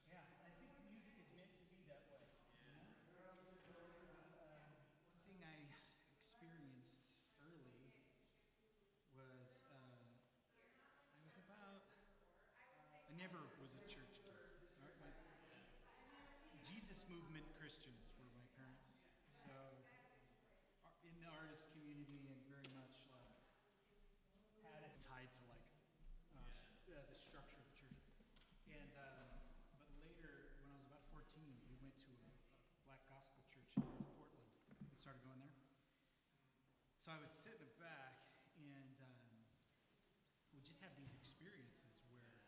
Yeah, I think music is meant to be that way. One thing I experienced early was I was about, I never was a church kid. Jesus movement Christians were my parents. So in the artist community and very much like had us tied to like the structure of the church. And but later, when I was about 14, we went to a black gospel church in North Portland and started going there. So I would sit in the back and we'd just have these experiences where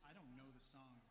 I don't know the song